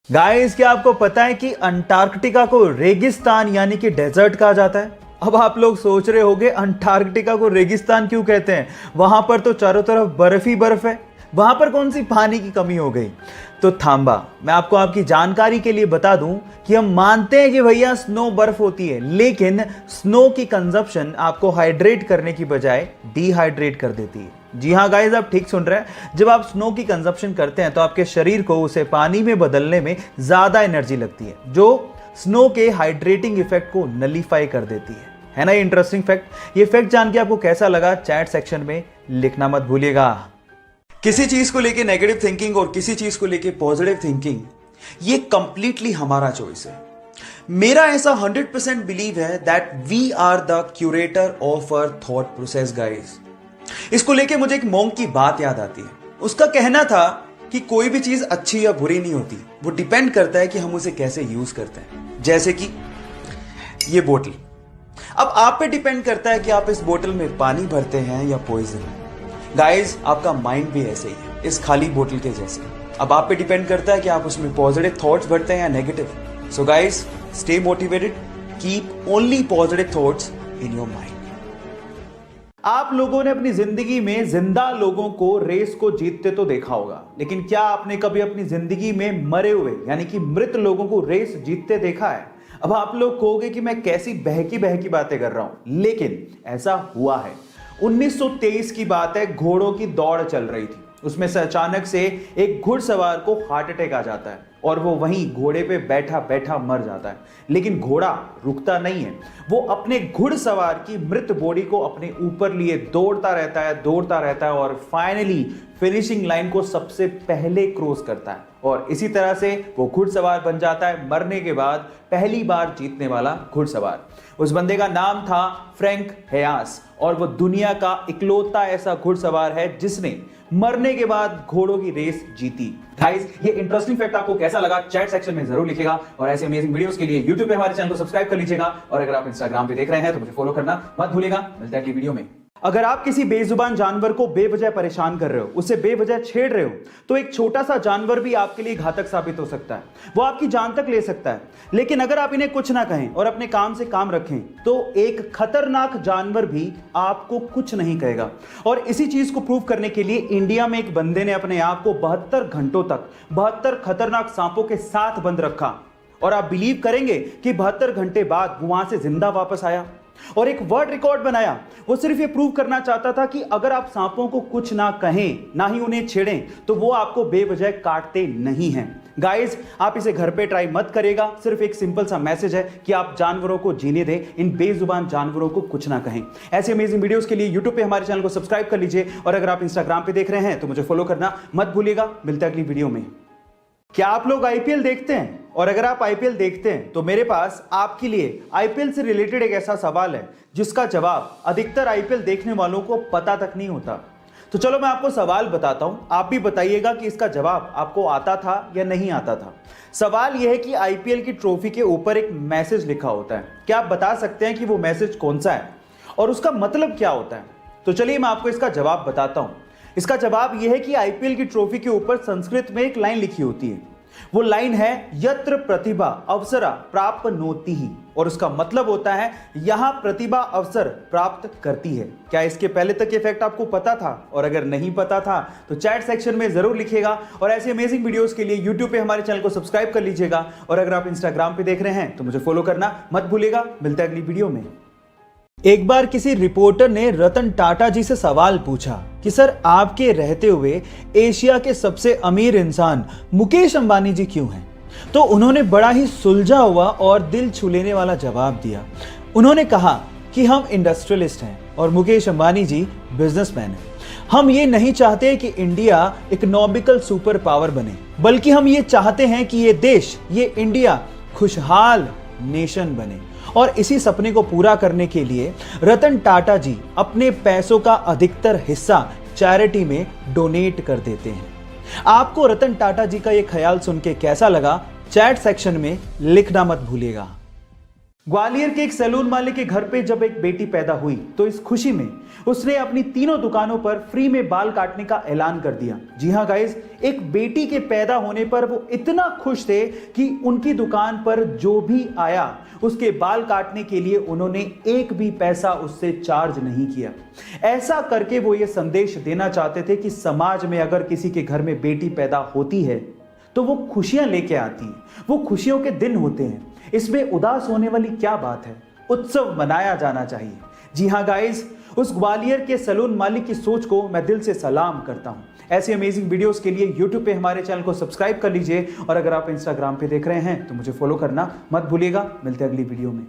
Guys, क्या आपको पता है कि अंटार्कटिका को रेगिस्तान यानी कि डेजर्ट कहा जाता है। अब आप लोग सोच रहे होंगे अंटार्कटिका को रेगिस्तान क्यों कहते हैं, वहां पर तो चारों तरफ बर्फ ही बर्फ है, वहां पर कौन सी पानी की कमी हो गई। तो थांबा, मैं आपको आपकी जानकारी के लिए बता दूं कि हम मानते हैं कि भैया स्नो बर्फ होती है, लेकिन स्नो की कंजप्शन आपको हाइड्रेट करने की बजाय डिहाइड्रेट कर देती है। जी हाँ गाइस, आप ठीक सुन रहे हैं। जब आप स्नो की कंजप्शन करते हैं तो आपके शरीर को उसे पानी में बदलने में ज्यादा एनर्जी लगती है, जो स्नो के हाइड्रेटिंग इफेक्ट को नलीफाई कर देती है ना। ये इंटरेस्टिंग फैक्ट। ये फैक्ट जान के आपको कैसा लगा, चैट सेक्शन में लिखना मत भूलिएगा। किसी चीज को लेके नेगेटिव थिंकिंग और किसी चीज को लेके पॉजिटिव थिंकिंग, ये कंप्लीटली हमारा चॉइस है। मेरा ऐसा 100% बिलीव है that we are the curator of our thought process guys. इसको लेके मुझे एक मोंग की बात याद आती है। उसका कहना था कि कोई भी चीज अच्छी या बुरी नहीं होती, वो डिपेंड करता है कि हम उसे कैसे यूज करते हैं। जैसे कि ये बोतल, अब आप पे डिपेंड करता है कि आप इस बोतल में पानी भरते हैं या पॉइजन। गाइस, आपका माइंड भी ऐसे ही है, इस खाली बोतल के जैसे। अब आप पे डिपेंड करता है कि आप उसमें पॉजिटिव थॉट्स भरते हैं या negative. So guys, stay motivated, keep only positive thoughts in your mind. आप लोगों ने अपनी जिंदगी में जिंदा लोगों को रेस को जीतते तो देखा होगा, लेकिन क्या आपने कभी अपनी जिंदगी में मरे हुए यानी कि मृत लोगों को रेस जीतते देखा है? अब आप लोग कहोगे कि मैं कैसी बहकी बहकी बातें कर रहा हूं, लेकिन ऐसा हुआ है। 1923 की बात है, घोड़ों की दौड़ चल रही थी। उसमें से अचानक से एक घुड़सवार को हार्ट अटैक आ जाता है और वो वहीं घोड़े पे बैठा बैठा मर जाता है। लेकिन घोड़ा रुकता नहीं है, वो अपने घुड़सवार की मृत बॉडी को अपने ऊपर लिए दौड़ता रहता है और फाइनली फिनिशिंग लाइन को सबसे पहले क्रॉस करता है। और इसी तरह से वो घुड़सवार बन जाता है मरने के बाद पहली बार जीतने वाला घुड़सवार। उस बंदे का नाम था फ्रैंक हेयास और वो दुनिया का इकलौता ऐसा घुड़सवार है जिसने मरने के बाद घोड़ों की रेस जीती। गाइस, ये इंटरेस्टिंग फैक्ट आपको कैसा लगा, चैट सेक्शन में जरूर लिखिएगा। और ऐसे अमेजिंग वीडियोस के लिए YouTube पे हमारे चैनल को सब्सक्राइब कर लीजिएगा। और अगर आप Instagram पे देख रहे हैं तो मुझे फॉलो करना मत भूलिएगा। मिलते हैं अगली वीडियो में। अगर आप किसी बेजुबान जानवर को बेवजह परेशान कर रहे हो, उसे बेवजह छेड़ रहे हो, तो एक छोटा सा जानवर भी आपके लिए घातक साबित हो सकता है। वो आपकी जान तक ले सकता है। लेकिन अगर आप इन्हें कुछ ना कहें और अपने काम से काम रखें, तो एक खतरनाक जानवर भी आपको कुछ नहीं कहेगा। और इसी चीज को प्रूव करने के लिए इंडिया में एक बंदे ने अपने आप को 72 घंटों तक 72 खतरनाक सांपों के साथ बंद रखा। और आप बिलीव करेंगे कि 72 घंटे बाद वो वहां से जिंदा वापस आया और एक वर्ल्ड रिकॉर्ड बनाया। वो सिर्फ ये प्रूव करना चाहता था कि अगर आप सांपों को कुछ ना कहें, ना ही उन्हें छेड़ें, तो वो आपको बेवजह काटते नहीं हैं। गाइस, आप इसे घर पे ट्राई मत करिएगा। सिर्फ एक सिंपल सा मैसेज है कि आप जानवरों को जीने दें, इन बेजुबान जानवरों को कुछ ना कहें। ऐसे अमेजिंग वीडियोस के लिए यूट्यूब पे हमारे चैनल को सब्सक्राइब कर लीजिए। और अगर आप इंस्टाग्राम पे देख रहे हैं तो मुझे फॉलो करना मत भूलिएगा। मिलते हैं अगली वीडियो में। क्या आप लोग आईपीएल देखते हैं? और अगर आप आईपीएल देखते हैं तो मेरे पास आपके लिए आईपीएल से रिलेटेड एक ऐसा सवाल है जिसका जवाब अधिकतर आईपीएल देखने वालों को पता तक नहीं होता। तो चलो मैं आपको सवाल बताता हूं, आप भी बताइएगा कि इसका जवाब आपको आता था या नहीं आता था। सवाल यह है कि आईपीएल की ट्रॉफी के ऊपर एक मैसेज लिखा होता है। क्या आप बता सकते हैं कि वो मैसेज कौन सा है और उसका मतलब क्या होता है? तो चलिए मैं आपको इसका जवाब बताता हूं। इसका जवाब यह है कि आईपीएल की ट्रॉफी के ऊपर संस्कृत में एक लाइन लिखी होती है। वो लाइन है यत्र प्रतिभा अवसरा प्राप्नोति ही, और उसका मतलब होता है यहां प्रतिभा अवसर प्राप्त करती है। क्या इसके पहले तक ये फैक्ट आपको पता था? और अगर नहीं पता था तो चैट सेक्शन में जरूर लिखिएगा। और ऐसे अमेजिंग वीडियोस के लिए यूट्यूब पे हमारे चैनल को सब्सक्राइब कर लीजिएगा। और अगर आप इंस्टाग्राम पे देख रहे हैं तो मुझे फॉलो करना मत भूलिएगा। मिलते हैं अगली वीडियो में। एक बार किसी रिपोर्टर ने रतन टाटा जी से सवाल पूछा कि सर, आपके रहते हुए एशिया के सबसे अमीर इंसान मुकेश अंबानी जी क्यों हैं? तो उन्होंने बड़ा ही सुलझा हुआ और दिल छू लेने वाला जवाब दिया। उन्होंने कहा कि हम इंडस्ट्रियलिस्ट हैं और मुकेश अंबानी जी बिजनेसमैन हैं। हम ये नहीं चाहते कि इंडिया इकोनॉमिकल सुपर पावर बने, बल्कि हम ये चाहते हैं कि ये देश, ये इंडिया खुशहाल नेशन बने। और इसी सपने को पूरा करने के लिए रतन टाटा जी अपने पैसों का अधिकतर हिस्सा चैरिटी में डोनेट कर देते हैं। आपको रतन टाटा जी का यह ख्याल सुन के कैसा लगा, चैट सेक्शन में लिखना मत भूलिएगा। ग्वालियर के एक सैलून मालिक के घर पे जब एक बेटी पैदा हुई तो इस खुशी में उसने अपनी तीनों दुकानों पर फ्री में बाल काटने का ऐलान कर दिया। जी हां गाइस, एक बेटी के पैदा होने पर वो इतना खुश थे कि उनकी दुकान पर जो भी आया उसके बाल काटने के लिए उन्होंने एक भी पैसा उससे चार्ज नहीं किया। ऐसा करके वो ये संदेश देना चाहते थे कि समाज में अगर किसी के घर में बेटी पैदा होती है तो वो खुशियां लेके आती हैं, वो खुशियों के दिन होते हैं। इसमें उदास होने वाली क्या बात है, उत्सव मनाया जाना चाहिए। जी हां गाइस, उस ग्वालियर के सैलून मालिक की सोच को मैं दिल से सलाम करता हूं। ऐसी अमेजिंग वीडियोस के लिए YouTube पे हमारे चैनल को सब्सक्राइब कर लीजिए और अगर आप Instagram पे देख रहे हैं तो मुझे फॉलो करना मत भूलिएगा। मिलते हैं अगली वीडियो में।